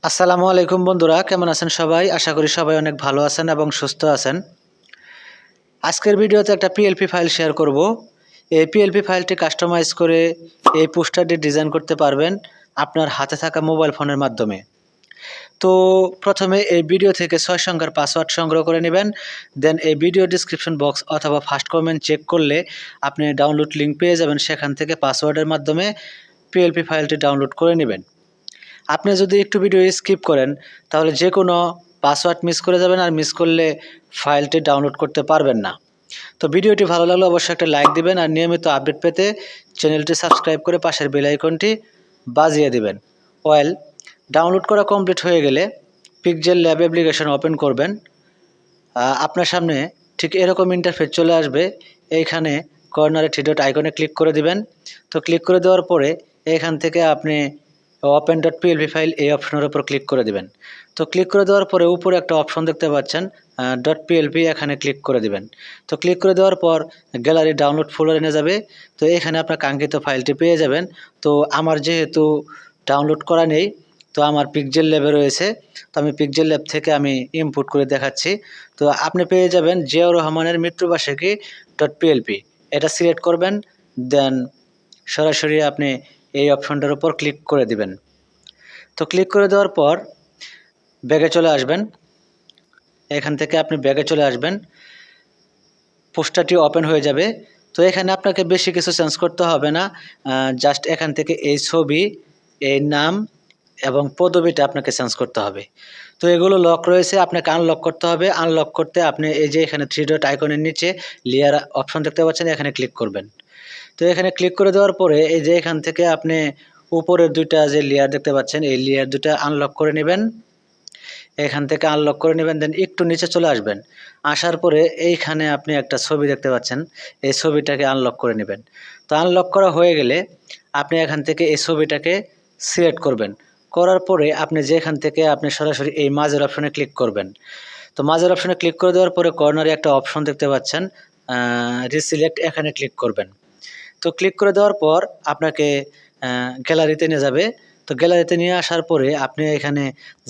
আসসালামু আলাইকুম বন্ধুরা, কেমন আছেন সবাই? আশা করি সবাই অনেক ভালো আছেন এবং সুস্থ আছেন। আজকের ভিডিওতে একটা পিএলপি ফাইল শেয়ার করব। এই পিএলপি ফাইলটি কাস্টমাইজ করে এই পোস্টারটি ডিজাইন করতে পারবেন আপনার হাতে থাকা মোবাইল ফোনের মাধ্যমে। তো প্রথমে এই ভিডিও থেকে 6 সংখ্যার পাসওয়ার্ড সংগ্রহ করে নেবেন। দেন এই ভিডিও ডেসক্রিপশন বক্স অথবা ফার্স্ট কমেন্ট চেক করলে আপনি ডাউনলোড লিঙ্ক পেয়ে যাবেন। সেখান থেকে পাসওয়ার্ডের মাধ্যমে পিএলপি ফাইলটি ডাউনলোড করে নেবেন। আপনি যদি একটু ভিডিও স্কিপ করেন তাহলে যে কোনো পাসওয়ার্ড মিস করে যাবেন, আর মিস করলে ফাইলটি ডাউনলোড করতে পারবেন না। তো ভিডিওটি ভালো লাগলে অবশ্যই একটা লাইক দিবেন, আর নিয়মিত আপডেট পেতে চ্যানেলটি সাবস্ক্রাইব করে পাশের বেল আইকনটি বাজিয়ে দিবেন। ডাউনলোড করা কমপ্লিট হয়ে গেলে পিক্সেল ল্যাব অ্যাপ্লিকেশন ওপেন করবেন। আপনার সামনে ঠিক এরকম ইন্টারফেস চলে আসবে। এইখানে কর্নারে থ্রি ডট আইকনে ক্লিক করে দিবেন। তো ক্লিক করে দেওয়ার পরে এখান থেকে আপনি ওপেন ডট পিএলপি ফাইল এই অপশনের উপর ক্লিক করে দিবেন। তো ক্লিক করে দেওয়ার পরে উপরে একটা অপশন দেখতে পাচ্ছেন ডট পিএলপি, এখানে ক্লিক করে দিবেন। তো ক্লিক করে দেওয়ার পর গ্যালারি ডাউনলোড ফোল্ডারে নিয়ে যাবে। তো এখানে আপনার কাঙ্ক্ষিত ফাইলটি পেয়ে যাবেন। তো আমার যেহেতু ডাউনলোড করা নেই, তো আমার পিক্সেল ল্যাবে রয়েছে। তো আমি পিক্সেল ল্যাব থেকে আমি ইনপুট করে দেখাচ্ছি। তো আপনি পেয়ে যাবেন জিয়াউর রহমানের মৃত্যুবার্ষিকী ডট পিএলপি, এটা সিলেক্ট করবেন। দেন সরাসরি আপনি এই অপশনটার উপর ক্লিক করে দিবেন। তো ক্লিক করে দেওয়ার পর ব্যাগে চলে আসবেন। এখান থেকে আপনি ব্যাগে চলে আসবেন, পোস্টারটি ওপেন হয়ে যাবে। তো এখানে আপনাকে বেশি কিছু চেঞ্জ করতে হবে না, জাস্ট এখান থেকে এই ছবি, এই নাম এবং পদবিটা আপনাকে চেঞ্জ করতে হবে। তো এগুলো লক রয়েছে, আপনাকে আনলক করতে হবে। আনলক করতে আপনি এই যে এখানে থ্রি ডট আইকনের নিচে লেয়ার অপশন দেখতে পাচ্ছেন, এখানে ক্লিক করবেন। তো এখানে ক্লিক করে দেওয়ার পরে এই যে এখান থেকে আপনি উপরের দুইটা যে লেয়ার দেখতে পাচ্ছেন, এই লেয়ার দুটা আনলক করে নেবেন। এখান থেকে আনলক করে নেবেন, দেন একটু নিচে চলে আসবেন। আসার পরে এইখানে আপনি একটা ছবি দেখতে পাচ্ছেন, এই ছবিটাকে আনলক করে নেবেন। তো আনলক করা হয়ে গেলে আপনি এখান থেকে এই ছবিটাকে সিলেক্ট করবেন। করার পরে আপনি যেখান থেকে আপনি সরাসরি এই মাঝের অপশনে ক্লিক করবেন। তো মাঝের অপশনে ক্লিক করে দেওয়ার পরে কর্নারে একটা অপশন দেখতে পাচ্ছেন রিসিলেক্ট, এখানে ক্লিক করবেন। তো ক্লিক করে দেওয়ার পর আপনাকে গ্যালারিতে নিয়ে যাবে। তো গ্যালারিতে নিয়ে আসার পরে আপনি এখানে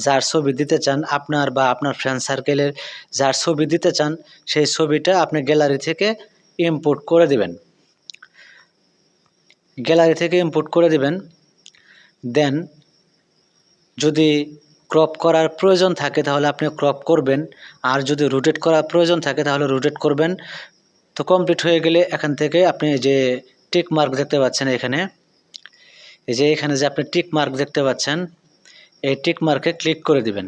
যার ছবি দিতে চান, আপনার বা আপনার ফ্রেন্ড সার্কেলের যার ছবি দিতে চান, সেই ছবিটা আপনি গ্যালারি থেকে ইম্পোর্ট করে দিবেন। গ্যালারি থেকে ইম্পোর্ট করে দিবেন। দেন যদি ক্রপ করার প্রয়োজন থাকে তাহলে আপনি ক্রপ করবেন, আর যদি রোটেট করার প্রয়োজন থাকে তাহলে রোটেট করবেন। তো কমপ্লিট হয়ে গেলে এখান থেকে আপনি যে টিক মার্ক দেখতে পাচ্ছেন, এখানে এই যে এখানে যে আপনি টিক মার্ক দেখতে পাচ্ছেন, এই টিক মার্কে ক্লিক করে দিবেন।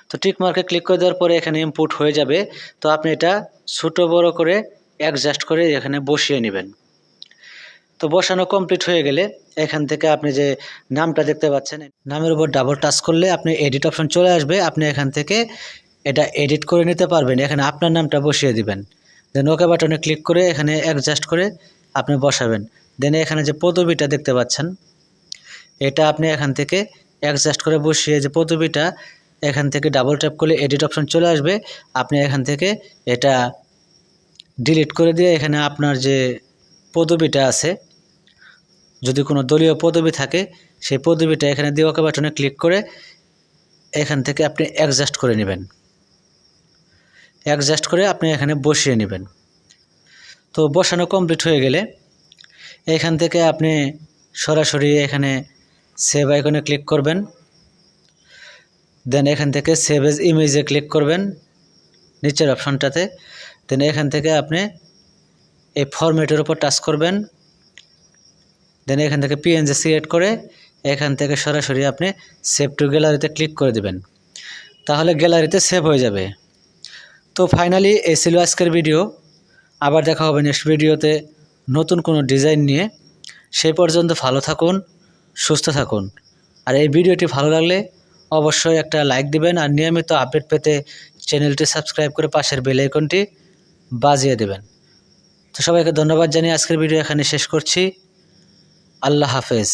তো টিক মার্কে ক্লিক করে দেওয়ার পরে এখানে ইনপুট হয়ে যাবে। তো আপনি এটা ছোট বড় করে অ্যাডজাস্ট করে এখানে বসিয়ে নেবেন। তো বসানো কমপ্লিট হয়ে গেলে এখান থেকে আপনি যে নামটা দেখতে পাচ্ছেন, নামের উপর ডাবল টাচ করলে আপনি এডিট অপশন চলে আসবে। আপনি এখান থেকে এটা এডিট করে নিতে পারবেন। এখানে আপনার নামটা বসিয়ে দিবেন। দেন ওকে বাটনে ক্লিক করে এখানে অ্যাডজাস্ট করে আপনি বসাবেন। দেন এখানে যে পদবিটা দেখতে পাচ্ছেন, এটা আপনি এখান থেকে অ্যাডজাস্ট করে বসিয়ে যে পদবিটা, এখান থেকে ডাবল ট্যাপ করলে এডিট অপশন চলে আসবে। আপনি এখান থেকে এটা ডিলিট করে দিয়ে এখানে আপনার যে পদবিটা আছে, যদি কোনো দলীয় পদবি থাকে, সেই পদবিটা এখানে দিয়ে ওকে বাটনে ক্লিক করে এখান থেকে আপনি অ্যাডজাস্ট করে নেবেন। অ্যাডজাস্ট করে আপনি এখানে বসিয়ে নেবেন। তো বসানো কমপ্লিট হয়ে গেলে এখান থেকে আপনি সরাসরি এখানে সেভ আইকনে ক্লিক করবেন। দেন এখান থেকে সেভ এজ ইমেজে ক্লিক করবেন নিচের অপশনটাতে। দেন এখান থেকে আপনি এই ফরম্যাটের উপর টাচ করবেন। দেন এখান থেকে পিএনজি সিলেক্ট করে এখান থেকে সরাসরি আপনি সেভ টু গ্যালারিতে ক্লিক করে দেবেন। তাহলে গ্যালারিতে সেভ হয়ে যাবে। তো ফাইনালি এই ছিল আজকের ভিডিও। আবার দেখা হবে নেক্সট ভিডিওতে নতুন কোনো ডিজাইন নিয়ে। সেই পর্যন্ত ভালো থাকুন, সুস্থ থাকুন। আর এই ভিডিওটি ভালো লাগলে অবশ্যই একটা লাইক দিবেন, আর নিয়মিত আপডেট পেতে চ্যানেলটি সাবস্ক্রাইব করে পাশের বেল আইকনটি বাজিয়ে দেবেন। তো সবাইকে ধন্যবাদ জানিয়ে আজকের ভিডিও এখানে শেষ করছি। আল্লাহ হাফেজ।